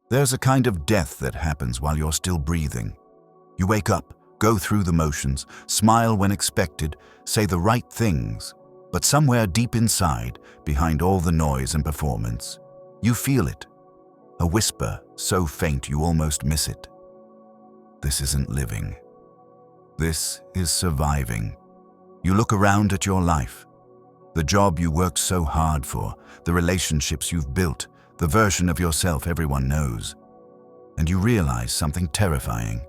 There's a kind of death that happens while you're still breathing. You wake up, go through the motions, smile when expected, say the right things, but somewhere deep inside, behind all the noise and performance, you feel it. A whisper so faint you almost miss it. This isn't living. This is surviving. You look around at your life. The job you worked so hard for, the relationships you've built, the version of yourself everyone knows. And you realize something terrifying.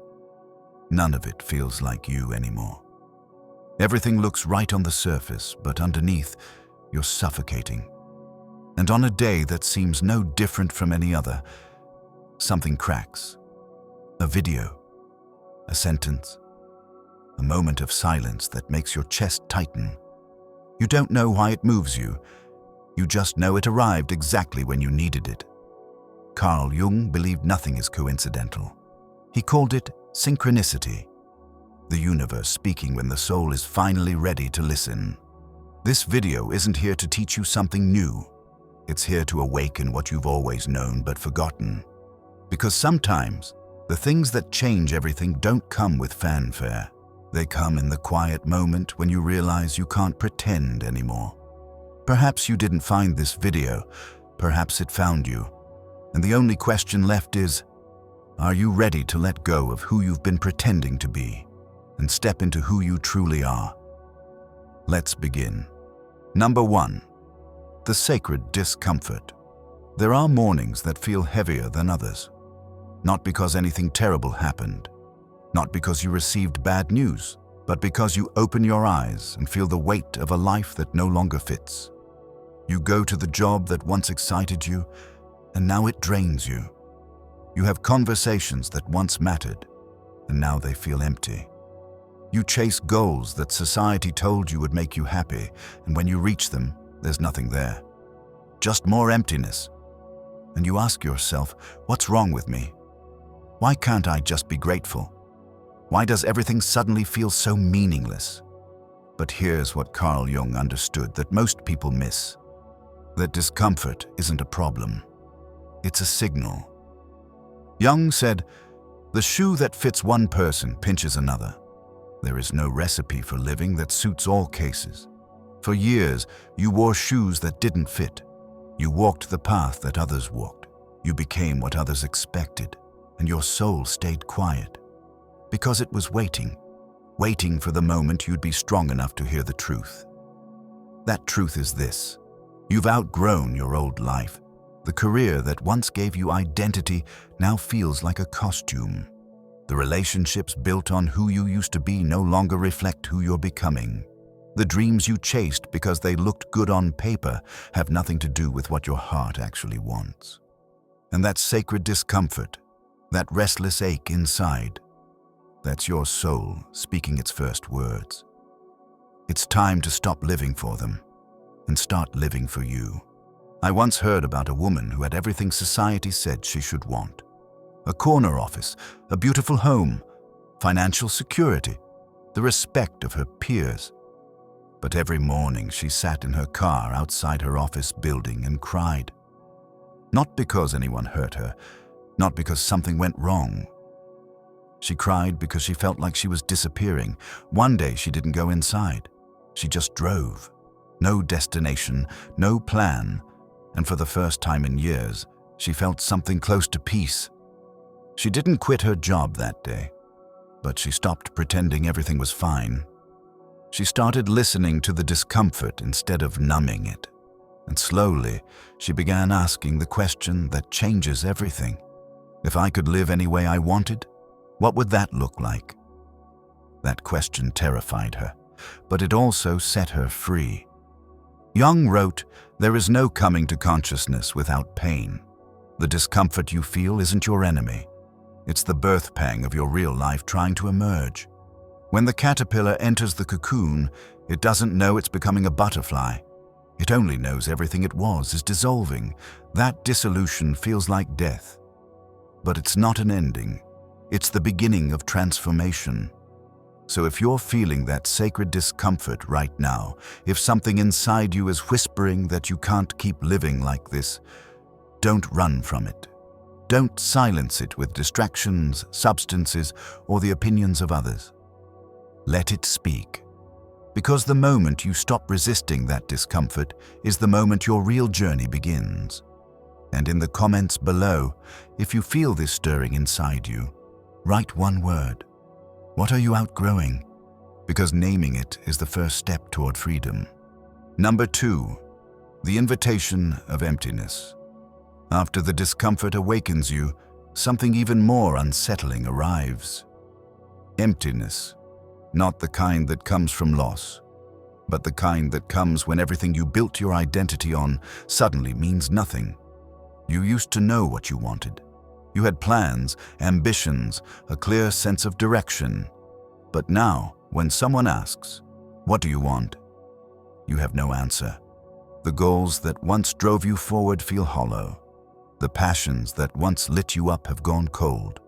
None of it feels like you anymore. Everything looks right on the surface, but underneath, you're suffocating. And on a day that seems no different from any other, something cracks. A video, a sentence, a moment of silence that makes your chest tighten. You don't know why it moves you. You just know it arrived exactly when you needed it. Carl Jung believed nothing is coincidental. He called it synchronicity, the universe speaking when the soul is finally ready to listen. This video isn't here to teach you something new. It's here to awaken what you've always known but forgotten. Because sometimes, the things that change everything don't come with fanfare. They come in the quiet moment when you realize you can't pretend anymore. Perhaps you didn't find this video, perhaps it found you. And the only question left is, are you ready to let go of who you've been pretending to be and step into who you truly are? Let's begin. Number 1. The sacred discomfort. There are mornings that feel heavier than others. Not because anything terrible happened, not because you received bad news, but because you open your eyes and feel the weight of a life that no longer fits. You go to the job that once excited you, and now it drains you. You have conversations that once mattered, and now they feel empty. You chase goals that society told you would make you happy, and when you reach them, there's nothing there. Just more emptiness. And you ask yourself, what's wrong with me? Why can't I just be grateful? Why does everything suddenly feel so meaningless? But here's what Carl Jung understood that most people miss. That discomfort isn't a problem. It's a signal. Jung said, "The shoe that fits one person pinches another." There is no recipe for living that suits all cases. For years, you wore shoes that didn't fit. You walked the path that others walked. You became what others expected, and your soul stayed quiet. Because it was waiting for the moment you'd be strong enough to hear the truth. That truth is this: you've outgrown your old life. The career that once gave you identity now feels like a costume. The relationships built on who you used to be no longer reflect who you're becoming. The dreams you chased because they looked good on paper have nothing to do with what your heart actually wants. And that sacred discomfort, that restless ache inside, that's your soul speaking its first words. It's time to stop living for them and start living for you. I once heard about a woman who had everything society said she should want. A corner office, a beautiful home, financial security, the respect of her peers. But every morning she sat in her car outside her office building and cried. Not because anyone hurt her, not because something went wrong. She cried because she felt like she was disappearing. One day she didn't go inside. She just drove. No destination, no plan. And for the first time in years, she felt something close to peace. She didn't quit her job that day, but she stopped pretending everything was fine. She started listening to the discomfort instead of numbing it. And slowly, she began asking the question that changes everything. If I could live any way I wanted, what would that look like? That question terrified her, but it also set her free. Jung wrote, "There is no coming to consciousness without pain. The discomfort you feel isn't your enemy. It's the birth pang of your real life trying to emerge. When the caterpillar enters the cocoon, it doesn't know it's becoming a butterfly. It only knows everything it was is dissolving. That dissolution feels like death. But it's not an ending. It's the beginning of transformation. So if you're feeling that sacred discomfort right now, if something inside you is whispering that you can't keep living like this, don't run from it. Don't silence it with distractions, substances, or the opinions of others. Let it speak. Because the moment you stop resisting that discomfort is the moment your real journey begins. And in the comments below, if you feel this stirring inside you, write one word. What are you outgrowing? Because naming it is the first step toward freedom. Number 2, the invitation of emptiness. After the discomfort awakens you, something even more unsettling arrives. Emptiness, not the kind that comes from loss, but the kind that comes when everything you built your identity on suddenly means nothing. You used to know what you wanted. You had plans, ambitions, a clear sense of direction. But now, when someone asks, "What do you want?" you have no answer. The goals that once drove you forward feel hollow. The passions that once lit you up have gone cold.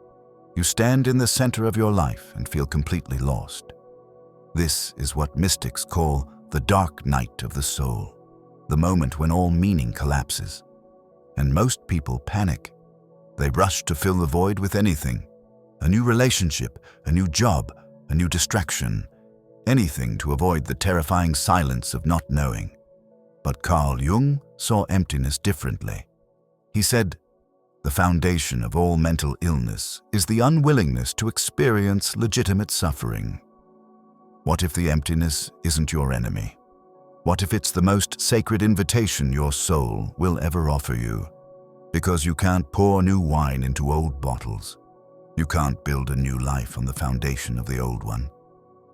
You stand in the center of your life and feel completely lost. This is what mystics call the dark night of the soul, the moment when all meaning collapses. And most people panic. They rush to fill the void with anything. A new relationship, a new job, a new distraction. Anything to avoid the terrifying silence of not knowing. But Carl Jung saw emptiness differently. He said, "The foundation of all mental illness is the unwillingness to experience legitimate suffering." What if the emptiness isn't your enemy? What if it's the most sacred invitation your soul will ever offer you? Because you can't pour new wine into old bottles. You can't build a new life on the foundation of the old one.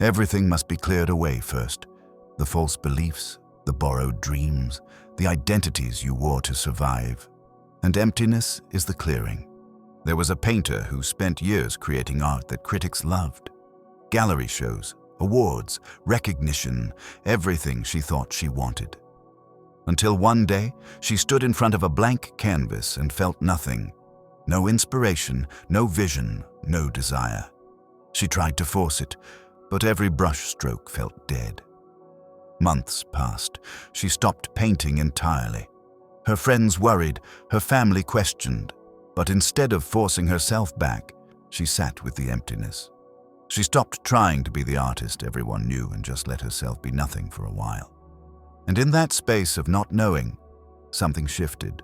Everything must be cleared away first. The false beliefs, the borrowed dreams, the identities you wore to survive. And emptiness is the clearing. There was a painter who spent years creating art that critics loved. Gallery shows, awards, recognition, everything she thought she wanted. Until one day, she stood in front of a blank canvas and felt nothing. No inspiration, no vision, no desire. She tried to force it, but every brushstroke felt dead. Months passed. She stopped painting entirely. Her friends worried, her family questioned, but instead of forcing herself back, she sat with the emptiness. She stopped trying to be the artist everyone knew and just let herself be nothing for a while. And in that space of not knowing, something shifted.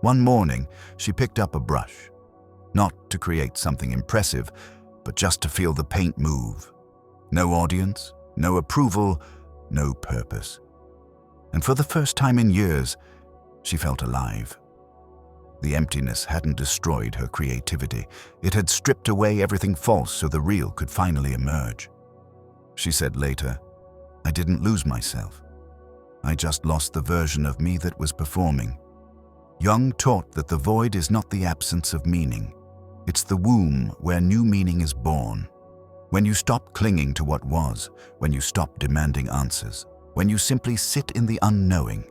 One morning, she picked up a brush, not to create something impressive, but just to feel the paint move. No audience, no approval, no purpose. And for the first time in years, she felt alive. The emptiness hadn't destroyed her creativity. It had stripped away everything false so the real could finally emerge. She said later, "I didn't lose myself. I just lost the version of me that was performing." Jung taught that the void is not the absence of meaning. It's the womb where new meaning is born. When you stop clinging to what was, when you stop demanding answers, when you simply sit in the unknowing,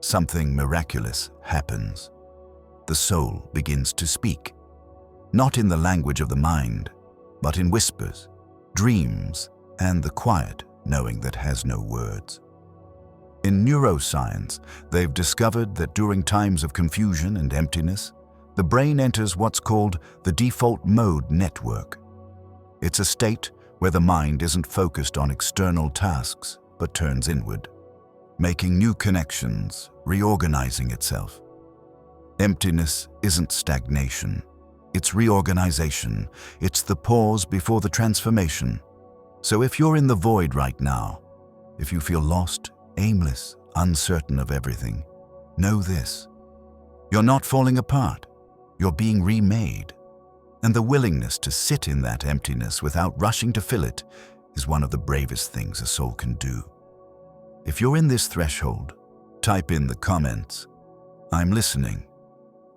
something miraculous happens. The soul begins to speak, not in the language of the mind, but in whispers, dreams, and the quiet knowing that has no words. In neuroscience, they've discovered that during times of confusion and emptiness, the brain enters what's called the default mode network. It's a state where the mind isn't focused on external tasks, but turns inward, making new connections, reorganizing itself. Emptiness isn't stagnation. It's reorganization. It's the pause before the transformation. So if you're in the void right now, if you feel lost, aimless, uncertain of everything, know this. You're not falling apart. You're being remade. And the willingness to sit in that emptiness without rushing to fill it is one of the bravest things a soul can do. If you're in this threshold, type in the comments, "I'm listening,"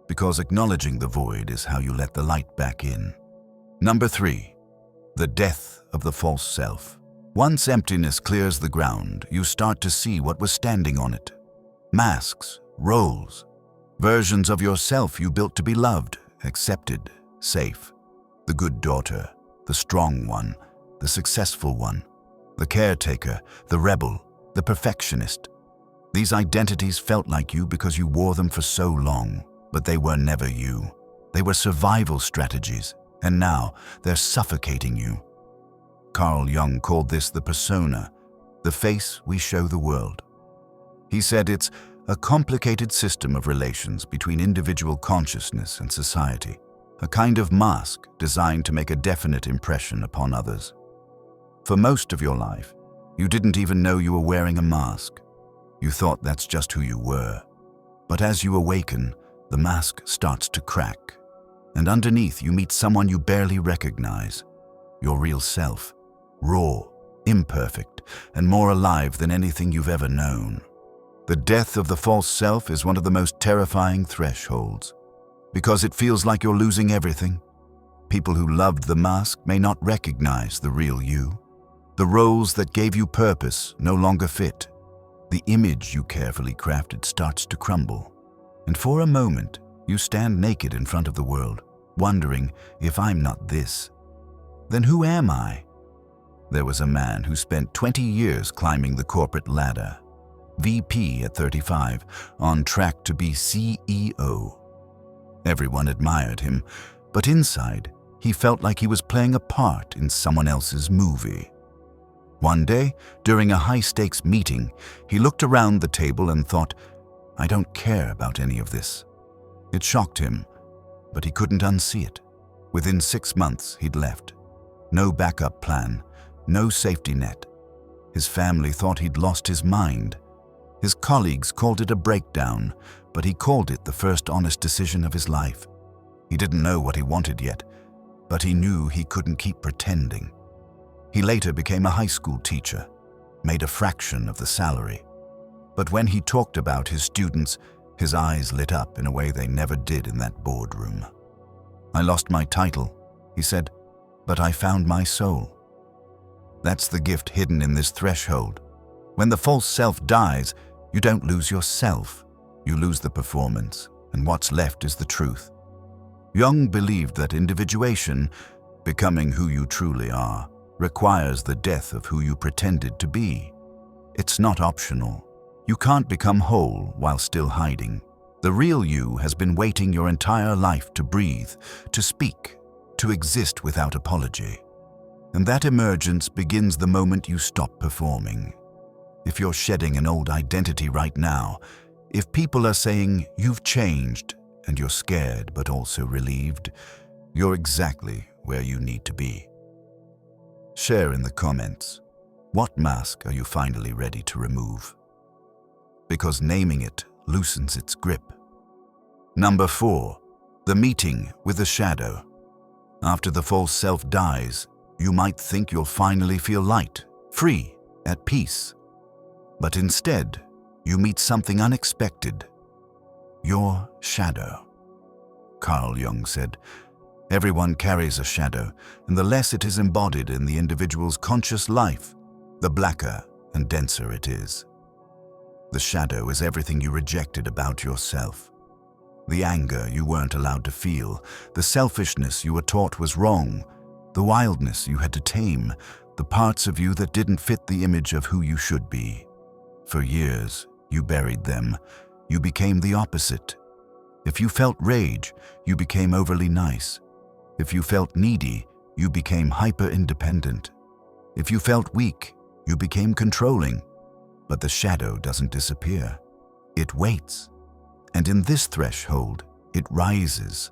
because acknowledging the void is how you let the light back in. Number 3, the death of the false self. Once emptiness clears the ground, you start to see what was standing on it. Masks, roles, versions of yourself you built to be loved, accepted, safe. The good daughter, the strong one, the successful one, the caretaker, the rebel, the perfectionist. These identities felt like you because you wore them for so long, but they were never you. They were survival strategies, and now they're suffocating you. Carl Jung called this the persona, the face we show the world. He said it's a complicated system of relations between individual consciousness and society, a kind of mask designed to make a definite impression upon others. For most of your life, you didn't even know you were wearing a mask. You thought that's just who you were. But as you awaken, the mask starts to crack, and underneath you meet someone you barely recognize, your real self, raw, imperfect, and more alive than anything you've ever known. The death of the false self is one of the most terrifying thresholds, because it feels like you're losing everything. People who loved the mask may not recognize the real you. The roles that gave you purpose no longer fit. The image you carefully crafted starts to crumble. And for a moment, you stand naked in front of the world, wondering, if I'm not this, then who am I? There was a man who spent 20 years climbing the corporate ladder, VP at 35, on track to be CEO. Everyone admired him, but inside, he felt like he was playing a part in someone else's movie. One day, during a high-stakes meeting, he looked around the table and thought, I don't care about any of this. It shocked him, but he couldn't unsee it. Within 6 months, he'd left. No backup plan, no safety net. His family thought he'd lost his mind. His colleagues called it a breakdown, but he called it the first honest decision of his life. He didn't know what he wanted yet, but he knew he couldn't keep pretending. He later became a high school teacher, made a fraction of the salary. But when he talked about his students, his eyes lit up in a way they never did in that boardroom. I lost my title, he said, but I found my soul. That's the gift hidden in this threshold. When the false self dies, you don't lose yourself. You lose the performance, and what's left is the truth. Jung believed that individuation, becoming who you truly are, requires the death of who you pretended to be. It's not optional. You can't become whole while still hiding. The real you has been waiting your entire life to breathe, to speak, to exist without apology. And that emergence begins the moment you stop performing. If you're shedding an old identity right now, if people are saying you've changed and you're scared but also relieved, you're exactly where you need to be. Share in the comments, what mask are you finally ready to remove? Because naming it loosens its grip. Number 4, the meeting with the shadow. After the false self dies, you might think you'll finally feel light, free, at peace. But instead, you meet something unexpected. Your shadow. Carl Jung said, everyone carries a shadow, and the less it is embodied in the individual's conscious life, the blacker and denser it is. The shadow is everything you rejected about yourself. The anger you weren't allowed to feel, the selfishness you were taught was wrong, the wildness you had to tame, the parts of you that didn't fit the image of who you should be. For years, you buried them. You became the opposite. If you felt rage, you became overly nice. If you felt needy, you became hyper-independent. If you felt weak, you became controlling. But the shadow doesn't disappear. It waits. And in this threshold, it rises,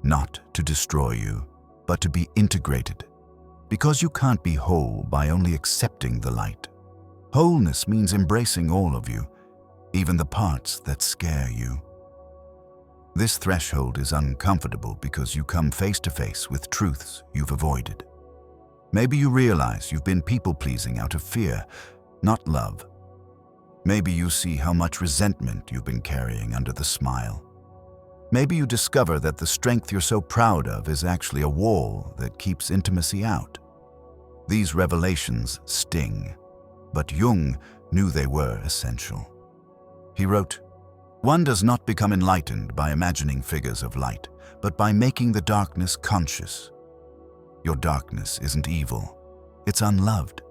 not to destroy you, but to be integrated. Because you can't be whole by only accepting the light. Wholeness means embracing all of you, even the parts that scare you. This threshold is uncomfortable because you come face to face with truths you've avoided. Maybe you realize you've been people-pleasing out of fear, not love. Maybe you see how much resentment you've been carrying under the smile. Maybe you discover that the strength you're so proud of is actually a wall that keeps intimacy out. These revelations sting, but Jung knew they were essential. He wrote, "One does not become enlightened by imagining figures of light, but by making the darkness conscious. Your darkness isn't evil, it's unloved.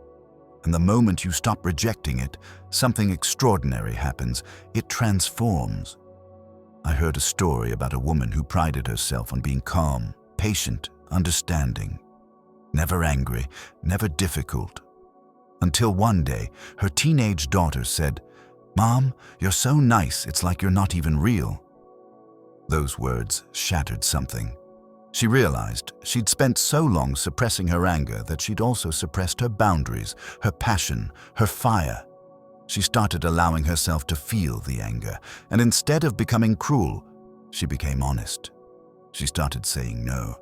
And the moment you stop rejecting it, something extraordinary happens. It transforms. I heard a story about a woman who prided herself on being calm, patient, understanding, never angry, never difficult. Until one day, her teenage daughter said, "Mom, you're so nice, it's like you're not even real." Those words shattered something. She realized she'd spent so long suppressing her anger that she'd also suppressed her boundaries, her passion, her fire. She started allowing herself to feel the anger, and instead of becoming cruel, she became honest. She started saying no.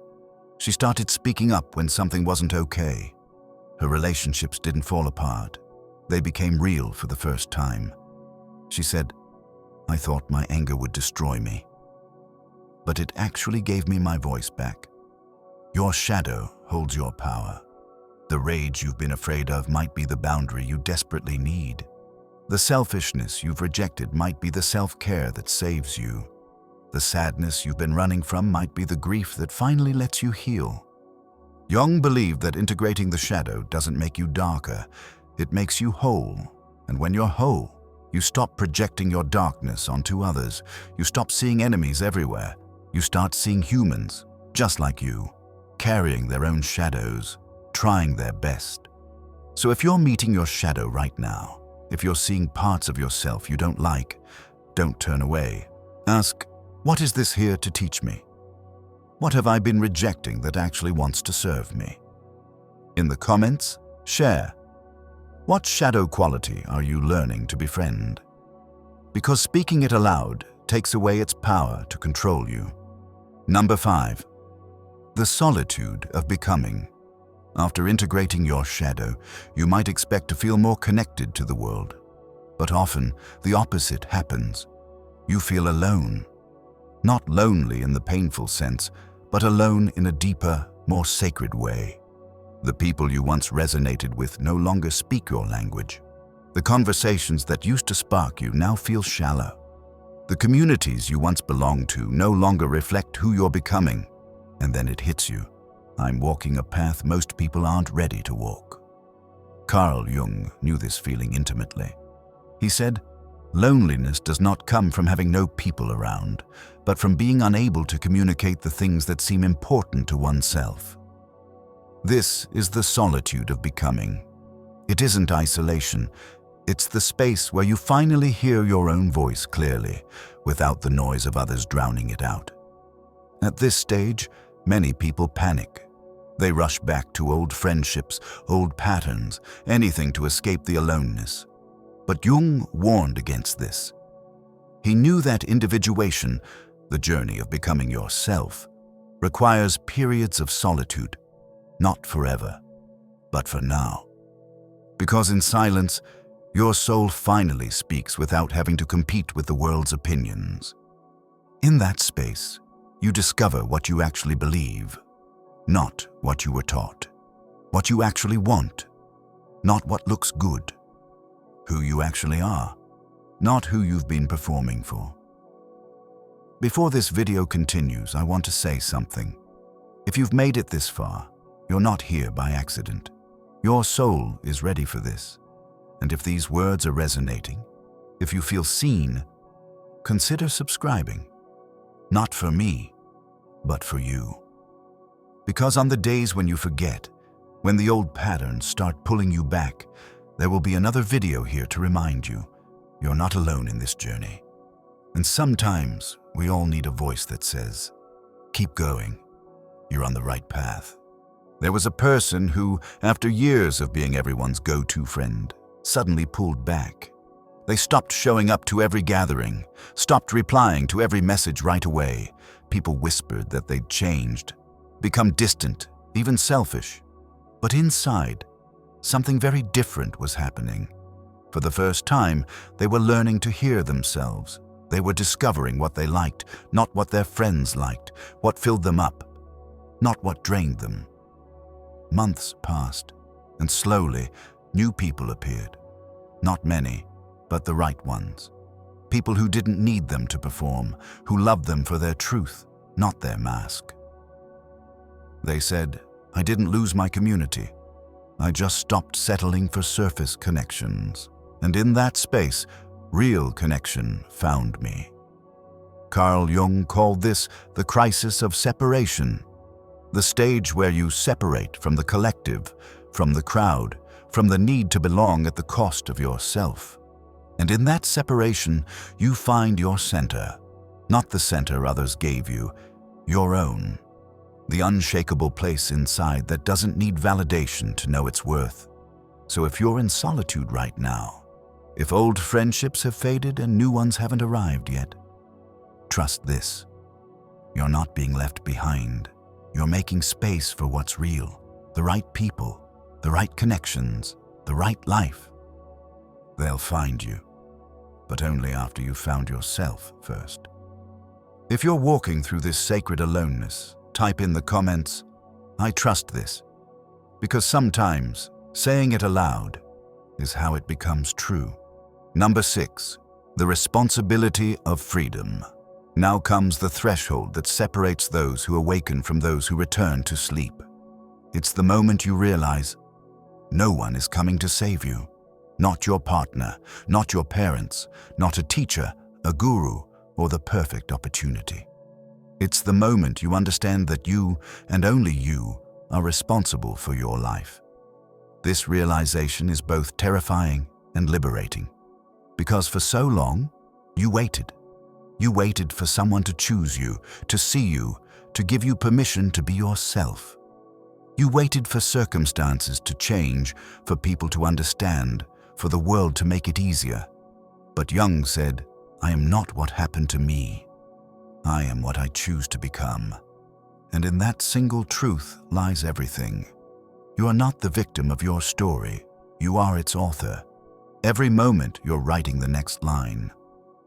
She started speaking up when something wasn't okay. Her relationships didn't fall apart. They became real for the first time. She said, "I thought my anger would destroy me, but it actually gave me my voice back." Your shadow holds your power. The rage you've been afraid of might be the boundary you desperately need. The selfishness you've rejected might be the self-care that saves you. The sadness you've been running from might be the grief that finally lets you heal. Jung believed that integrating the shadow doesn't make you darker, it makes you whole. And when you're whole, you stop projecting your darkness onto others. You stop seeing enemies everywhere. You start seeing humans, just like you, carrying their own shadows, trying their best. So if you're meeting your shadow right now, if you're seeing parts of yourself you don't like, don't turn away. Ask, what is this here to teach me? What have I been rejecting that actually wants to serve me? In the comments, share. What shadow quality are you learning to befriend? Because speaking it aloud takes away its power to control you. Number 5. The solitude of becoming. After integrating your shadow, you might expect to feel more connected to the world. But often, the opposite happens. You feel alone. Not lonely in the painful sense, but alone in a deeper, more sacred way. The people you once resonated with no longer speak your language. The conversations that used to spark you now feel shallow. The communities you once belonged to no longer reflect who you're becoming. And then it hits you. I'm walking a path most people aren't ready to walk. Carl Jung knew this feeling intimately. He said, "Loneliness does not come from having no people around, but from being unable to communicate the things that seem important to oneself." This is the solitude of becoming. It isn't isolation. It's the space where you finally hear your own voice clearly, without the noise of others drowning it out. At this stage, many people panic. They rush back to old friendships, old patterns, anything to escape the aloneness. But Jung warned against this. He knew that individuation, the journey of becoming yourself, requires periods of solitude, not forever, but for now. Because in silence, your soul finally speaks without having to compete with the world's opinions. In that space, you discover what you actually believe, not what you were taught, what you actually want, not what looks good, who you actually are, not who you've been performing for. Before this video continues, I want to say something. If you've made it this far, you're not here by accident. Your soul is ready for this. And if these words are resonating, if you feel seen, consider subscribing. Not for me, but for you. Because on the days when you forget, when the old patterns start pulling you back, there will be another video here to remind you, you're not alone in this journey. And sometimes we all need a voice that says, keep going, you're on the right path. There was a person who, after years of being everyone's go-to friend, suddenly pulled back. They stopped showing up to every gathering, stopped replying to every message right away. People whispered that they'd changed, become distant, even selfish. But inside, something very different was happening. For the first time, they were learning to hear themselves. They were discovering what they liked, not what their friends liked, what filled them up, not what drained them. Months passed, and slowly, new people appeared. Not many, but the right ones. People who didn't need them to perform, who loved them for their truth, not their mask. They said, I didn't lose my community. I just stopped settling for surface connections. And in that space, real connection found me. Carl Jung called this the crisis of separation, the stage where you separate from the collective, from the crowd, from the need to belong at the cost of yourself. And in that separation, you find your center, not the center others gave you, your own. The unshakable place inside that doesn't need validation to know its worth. So if you're in solitude right now, if old friendships have faded and new ones haven't arrived yet, trust this. You're not being left behind. You're making space for what's real, the right people, the right connections, the right life. They'll find you, but only after you've found yourself first. If you're walking through this sacred aloneness, type in the comments, "I trust this," because sometimes saying it aloud is how it becomes true. Number 6, the responsibility of freedom. Now comes the threshold that separates those who awaken from those who return to sleep. It's the moment you realize no one is coming to save you. Not your partner, not your parents, not a teacher, a guru, or the perfect opportunity. It's the moment you understand that you, and only you, are responsible for your life. This realization is both terrifying and liberating, because for so long, you waited. You waited for someone to choose you, to see you, to give you permission to be yourself. You waited for circumstances to change, for people to understand, for the world to make it easier. But Jung said, "I am not what happened to me. I am what I choose to become." And in that single truth lies everything. You are not the victim of your story. You are its author. Every moment you're writing the next line.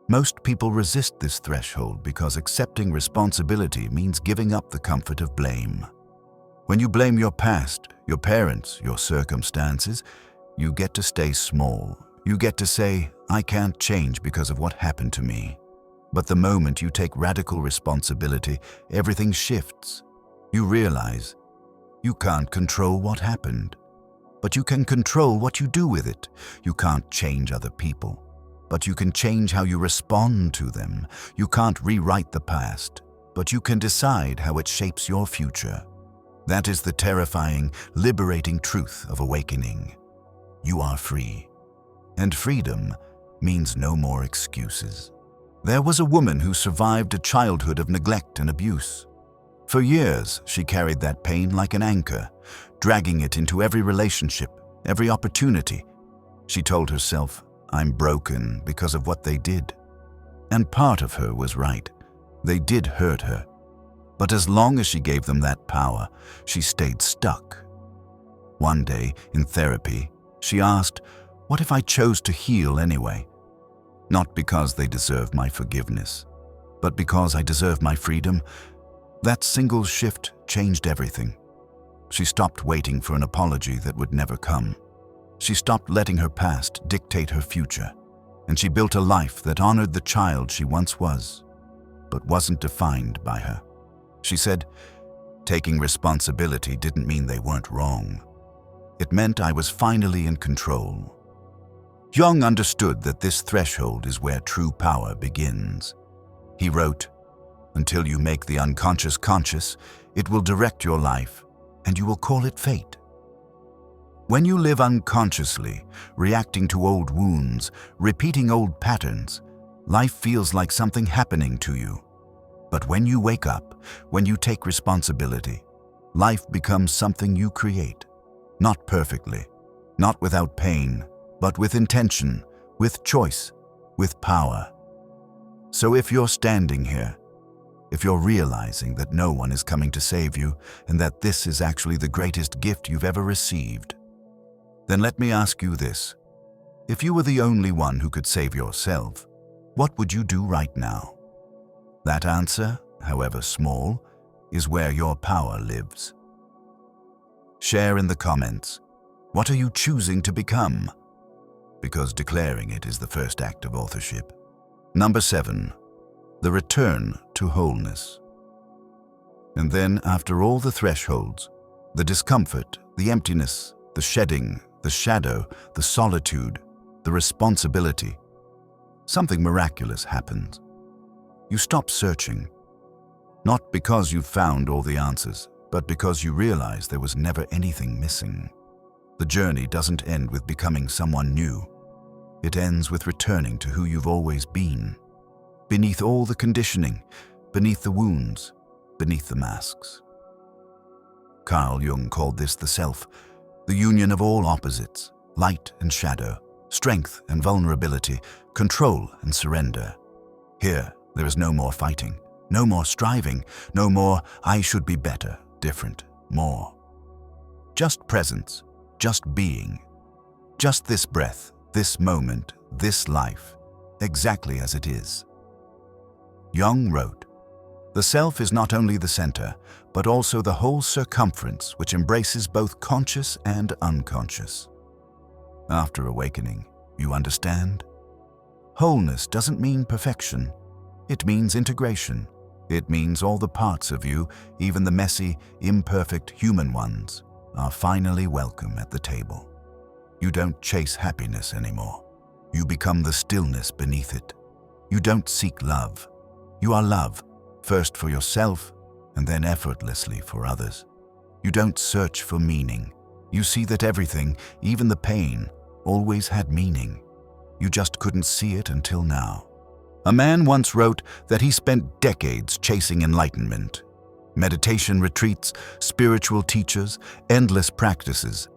Most people resist this threshold because accepting responsibility means giving up the comfort of blame. When you blame your past, your parents, your circumstances, you get to stay small. You get to say, "I can't change because of what happened to me." But the moment you take radical responsibility, everything shifts. You realize you can't control what happened, but you can control what you do with it. You can't change other people, but you can change how you respond to them. You can't rewrite the past, but you can decide how it shapes your future. That is the terrifying, liberating truth of awakening. You are free. And freedom means no more excuses. There was a woman who survived a childhood of neglect and abuse. For years, she carried that pain like an anchor, dragging it into every relationship, every opportunity. She told herself, "I'm broken because of what they did." And part of her was right. They did hurt her. But as long as she gave them that power, she stayed stuck. One day, in therapy, she asked, "What if I chose to heal anyway? Not because they deserve my forgiveness, but because I deserve my freedom." That single shift changed everything. She stopped waiting for an apology that would never come. She stopped letting her past dictate her future, and she built a life that honored the child she once was, but wasn't defined by her. She said, "Taking responsibility didn't mean they weren't wrong. It meant I was finally in control." Jung understood that this threshold is where true power begins. He wrote, "Until you make the unconscious conscious, it will direct your life, and you will call it fate." When you live unconsciously, reacting to old wounds, repeating old patterns, life feels like something happening to you. But when you wake up, when you take responsibility, life becomes something you create. Not perfectly, not without pain, but with intention, with choice, with power. So if you're standing here, if you're realizing that no one is coming to save you and that this is actually the greatest gift you've ever received, then let me ask you this. If you were the only one who could save yourself, what would you do right now? That answer, however small, is where your power lives. Share in the comments. What are you choosing to become? Because declaring it is the first act of authorship. Number 7. The return to wholeness. And then, after all the thresholds, the discomfort, the emptiness, the shedding, the shadow, the solitude, the responsibility, something miraculous happens. You stop searching. Not because you've found all the answers, but because you realize there was never anything missing. The journey doesn't end with becoming someone new. It ends with returning to who you've always been. Beneath all the conditioning, beneath the wounds, beneath the masks. Carl Jung called this the self, the union of all opposites, light and shadow, strength and vulnerability, control and surrender. Here, there is no more fighting, no more striving, no more I should be better, different, more. Just presence, just being. Just this breath, this moment, this life, exactly as it is. Jung wrote, "The self is not only the center, but also the whole circumference which embraces both conscious and unconscious." After awakening, you understand? Wholeness doesn't mean perfection. It means integration. It means all the parts of you, even the messy, imperfect human ones, are finally welcome at the table. You don't chase happiness anymore. You become the stillness beneath it. You don't seek love. You are love, first for yourself and then effortlessly for others. You don't search for meaning. You see that everything, even the pain, always had meaning. You just couldn't see it until now. A man once wrote that he spent decades chasing enlightenment. Meditation retreats, spiritual teachers, endless practices.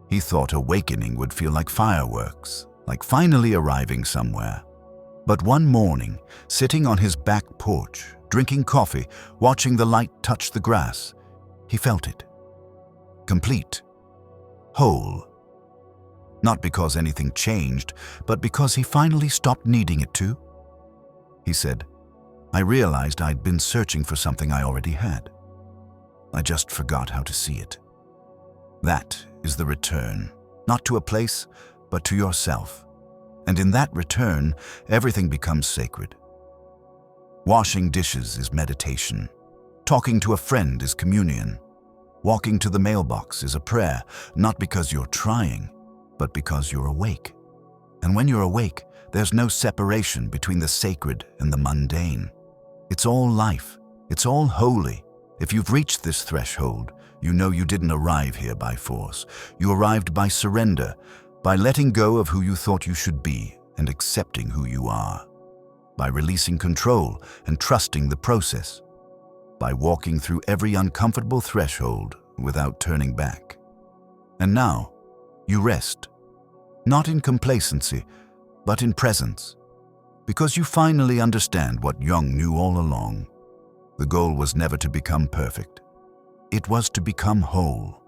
He thought awakening would feel like fireworks, like finally arriving somewhere. But one morning, sitting on his back porch, drinking coffee, watching the light touch the grass, he felt it. Complete. Whole. Not because anything changed, but because he finally stopped needing it to. He said, "I realized I'd been searching for something I already had. I just forgot how to see it." That is the return, not to a place, but to yourself. And in that return, everything becomes sacred. Washing dishes is meditation. Talking to a friend is communion. Walking to the mailbox is a prayer, not because you're trying, but because you're awake. And when you're awake, there's no separation between the sacred and the mundane. It's all life. It's all holy. If you've reached this threshold, you know you didn't arrive here by force. You arrived by surrender, by letting go of who you thought you should be and accepting who you are. By releasing control and trusting the process. By walking through every uncomfortable threshold without turning back. And now, you rest. Not in complacency, but in presence. Because you finally understand what Jung knew all along. The goal was never to become perfect. It was to become whole.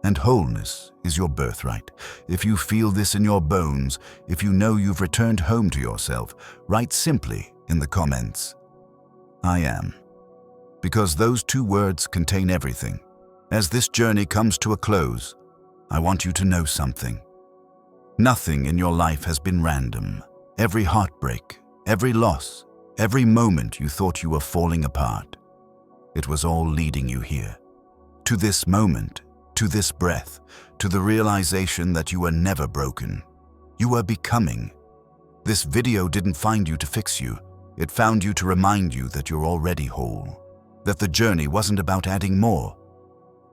And wholeness is your birthright. If you feel this in your bones, if you know you've returned home to yourself, write simply in the comments, "I am." Because those two words contain everything. As this journey comes to a close, I want you to know something. Nothing in your life has been random. Every heartbreak, every loss, every moment you thought you were falling apart, it was all leading you here. To this moment, to this breath, to the realization that you were never broken. You were becoming. This video didn't find you to fix you. It found you to remind you that you're already whole. That the journey wasn't about adding more.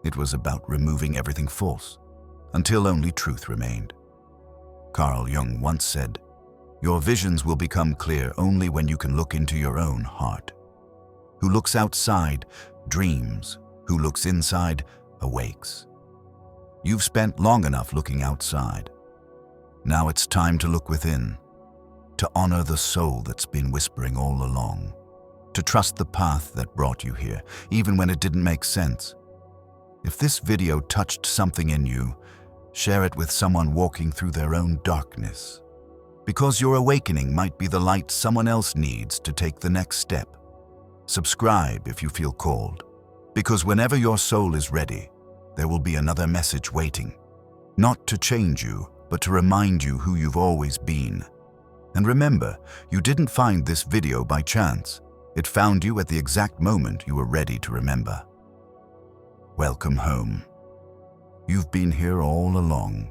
It was about removing everything false, until only truth remained. Carl Jung once said, "Your visions will become clear only when you can look into your own heart." Who looks outside dreams. Who looks inside awakes. You've spent long enough looking outside. Now it's time to look within, to honor the soul that's been whispering all along, to trust the path that brought you here, even when it didn't make sense. If this video touched something in you, share it with someone walking through their own darkness. Because your awakening might be the light someone else needs to take the next step. Subscribe if you feel called, because whenever your soul is ready, there will be another message waiting. Not to change you, but to remind you who you've always been. And remember, you didn't find this video by chance. It found you at the exact moment you were ready to remember. Welcome home. You've been here all along.